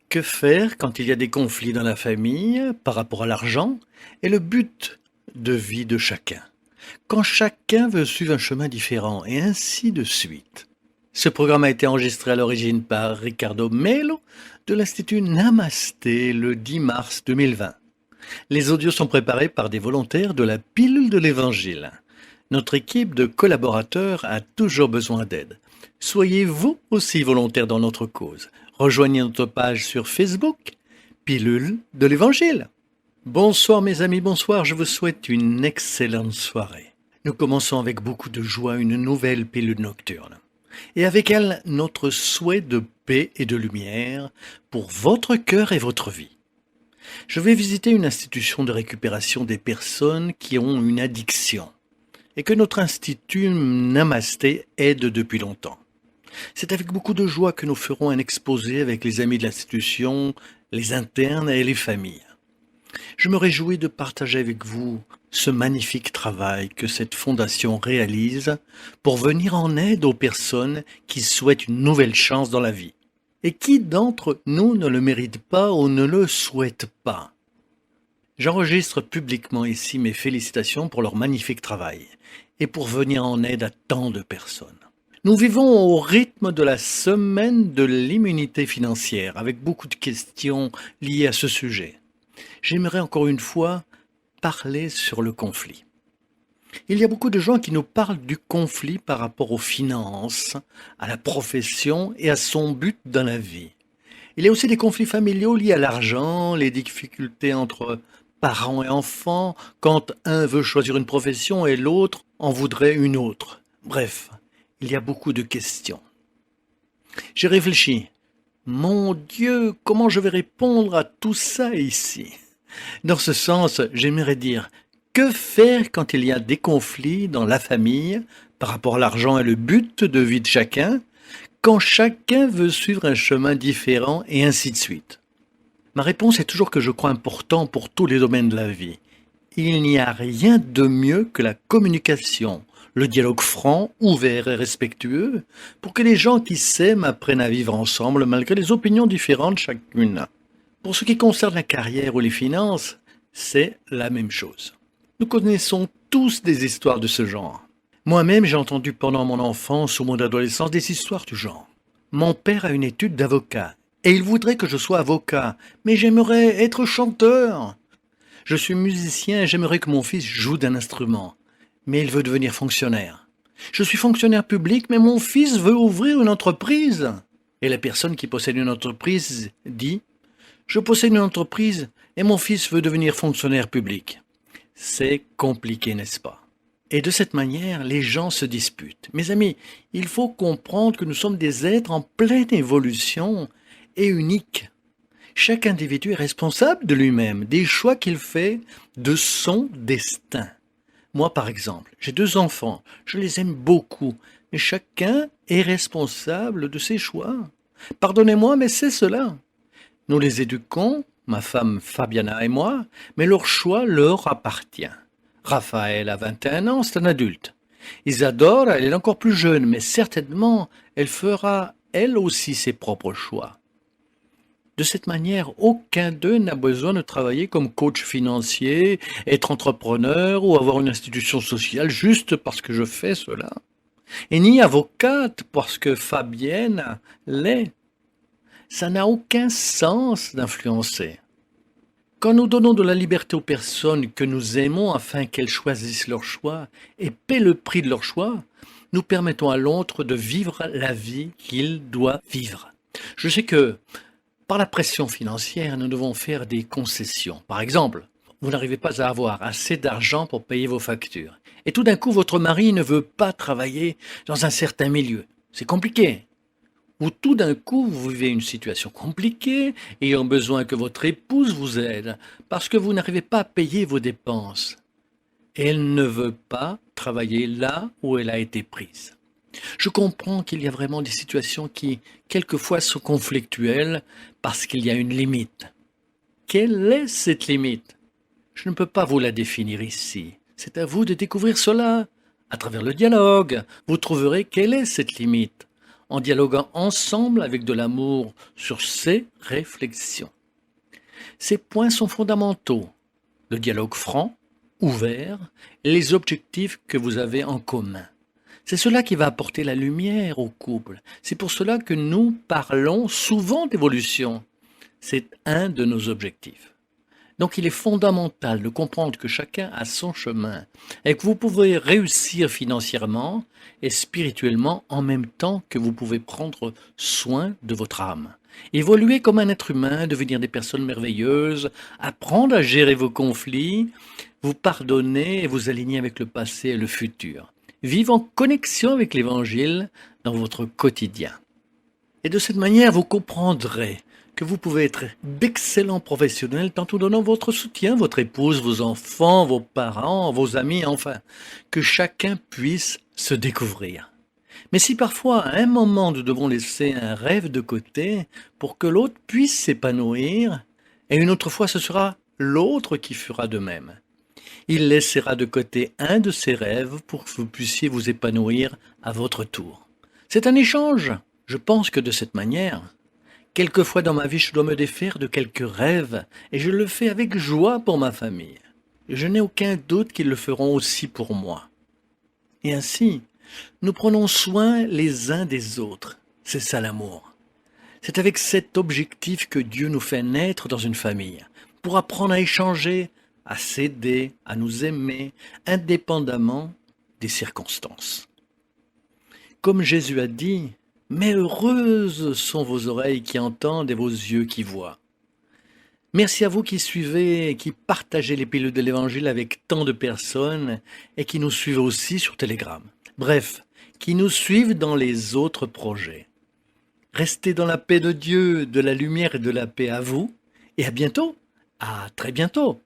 Que faire quand il y a des conflits dans la famille par rapport à l'argent et le but de vie de chacun? Quand chacun veut suivre un chemin différent et ainsi de suite. Ce programme a été enregistré à l'origine par Ricardo Melo de l'Institut Namasté le 10 mars 2020. Les audios sont préparés par des volontaires de la pilule de l'Évangile. Notre équipe de collaborateurs a toujours besoin d'aide. Soyez vous aussi volontaire dans notre cause. Rejoignez notre page sur Facebook, Pilule de l'Évangile. Bonsoir mes amis, bonsoir, je vous souhaite une excellente soirée. Nous commençons avec beaucoup de joie une nouvelle pilule nocturne. Et avec elle, notre souhait de paix et de lumière pour votre cœur et votre vie. Je vais visiter une institution de récupération des personnes qui ont une addiction et que notre institut Namasté aide depuis longtemps. C'est avec beaucoup de joie que nous ferons un exposé avec les amis de l'institution, les internes et les familles. Je me réjouis de partager avec vous ce magnifique travail que cette fondation réalise pour venir en aide aux personnes qui souhaitent une nouvelle chance dans la vie. Et qui d'entre nous ne le mérite pas ou ne le souhaite pas? J'enregistre publiquement ici mes félicitations pour leur magnifique travail et pour venir en aide à tant de personnes. Nous vivons au rythme de la semaine de l'immunité financière, avec beaucoup de questions liées à ce sujet. J'aimerais encore une fois parler sur le conflit. Il y a beaucoup de gens qui nous parlent du conflit par rapport aux finances, à la profession et à son but dans la vie. Il y a aussi des conflits familiaux liés à l'argent, les difficultés entre parents et enfants, quand un veut choisir une profession et l'autre en voudrait une autre. Bref, il y a beaucoup de questions. J'ai réfléchi. Mon Dieu, comment je vais répondre à tout ça ici? Dans ce sens, j'aimerais dire, que faire quand il y a des conflits dans la famille par rapport à l'argent et le but de vie de chacun, quand chacun veut suivre un chemin différent et ainsi de suite? Ma réponse est toujours que je crois important pour tous les domaines de la vie. Il n'y a rien de mieux que la communication, le dialogue franc, ouvert et respectueux, pour que les gens qui s'aiment apprennent à vivre ensemble malgré les opinions différentes chacune. Pour ce qui concerne la carrière ou les finances, c'est la même chose. Nous connaissons tous des histoires de ce genre. Moi-même, j'ai entendu pendant mon enfance ou mon adolescence des histoires du genre. Mon père a une étude d'avocat, et il voudrait que je sois avocat, mais j'aimerais être chanteur. Je suis musicien et j'aimerais que mon fils joue d'un instrument, mais il veut devenir fonctionnaire. Je suis fonctionnaire public, mais mon fils veut ouvrir une entreprise. Et la personne qui possède une entreprise dit « Je possède une entreprise et mon fils veut devenir fonctionnaire public. » C'est compliqué, n'est-ce pas? Et de cette manière, les gens se disputent. Mes amis, il faut comprendre que nous sommes des êtres en pleine évolution et uniques. Chaque individu est responsable de lui-même, des choix qu'il fait, de son destin. Moi, par exemple, j'ai 2 enfants, je les aime beaucoup, mais chacun est responsable de ses choix. Pardonnez-moi, mais c'est cela. Nous les éduquons, ma femme Fabiana et moi, mais leur choix leur appartient. Raphaël a 21 ans, c'est un adulte. Isadore, elle est encore plus jeune, mais certainement, elle fera elle aussi ses propres choix. De cette manière, aucun d'eux n'a besoin de travailler comme coach financier, être entrepreneur ou avoir une institution sociale juste parce que je fais cela. Et ni avocate parce que Fabienne l'est. Ça n'a aucun sens d'influencer. Quand nous donnons de la liberté aux personnes que nous aimons afin qu'elles choisissent leur choix et paient le prix de leur choix, nous permettons à l'autre de vivre la vie qu'il doit vivre. Je sais que par la pression financière, nous devons faire des concessions. Par exemple, vous n'arrivez pas à avoir assez d'argent pour payer vos factures. Et tout d'un coup, votre mari ne veut pas travailler dans un certain milieu. C'est compliqué. Ou tout d'un coup, vous vivez une situation compliquée, ayant besoin que votre épouse vous aide, parce que vous n'arrivez pas à payer vos dépenses. Et elle ne veut pas travailler là où elle a été prise. Je comprends qu'il y a vraiment des situations qui, quelquefois, sont conflictuelles parce qu'il y a une limite. Quelle est cette limite? Je ne peux pas vous la définir ici. C'est à vous de découvrir cela. À travers le dialogue, vous trouverez quelle est cette limite. en dialoguant ensemble avec de l'amour sur ces réflexions. Ces points sont fondamentaux: le dialogue franc, ouvert, et les objectifs que vous avez en commun. C'est cela qui va apporter la lumière au couple. C'est pour cela que nous parlons souvent d'évolution. C'est un de nos objectifs. Donc il est fondamental de comprendre que chacun a son chemin et que vous pouvez réussir financièrement et spirituellement en même temps que vous pouvez prendre soin de votre âme. Évoluer comme un être humain, devenir des personnes merveilleuses, apprendre à gérer vos conflits, vous pardonner et vous aligner avec le passé et le futur. Vivre en connexion avec l'Évangile dans votre quotidien. Et de cette manière, vous comprendrez que vous pouvez être d'excellents professionnels tout en donnant votre soutien, votre épouse, vos enfants, vos parents, vos amis, enfin, que chacun puisse se découvrir. Mais si parfois, à un moment, nous devons laisser un rêve de côté pour que l'autre puisse s'épanouir, et une autre fois, ce sera l'autre qui fera de même. Il laissera de côté un de ses rêves pour que vous puissiez vous épanouir à votre tour. C'est un échange. Je pense que de cette manière, quelquefois dans ma vie, je dois me défaire de quelques rêves et je le fais avec joie pour ma famille. Je n'ai aucun doute qu'ils le feront aussi pour moi. Et ainsi, nous prenons soin les uns des autres. C'est ça l'amour. C'est avec cet objectif que Dieu nous fait naître dans une famille, pour apprendre à échanger, à s'aider, à nous aimer, indépendamment des circonstances. Comme Jésus a dit, « Mais heureuses sont vos oreilles qui entendent et vos yeux qui voient. » Merci à vous qui suivez et qui partagez les pilules de l'Évangile avec tant de personnes et qui nous suivent aussi sur Telegram. Bref, qui nous suivent dans les autres projets. Restez dans la paix de Dieu, de la lumière et de la paix à vous et à bientôt, à très bientôt.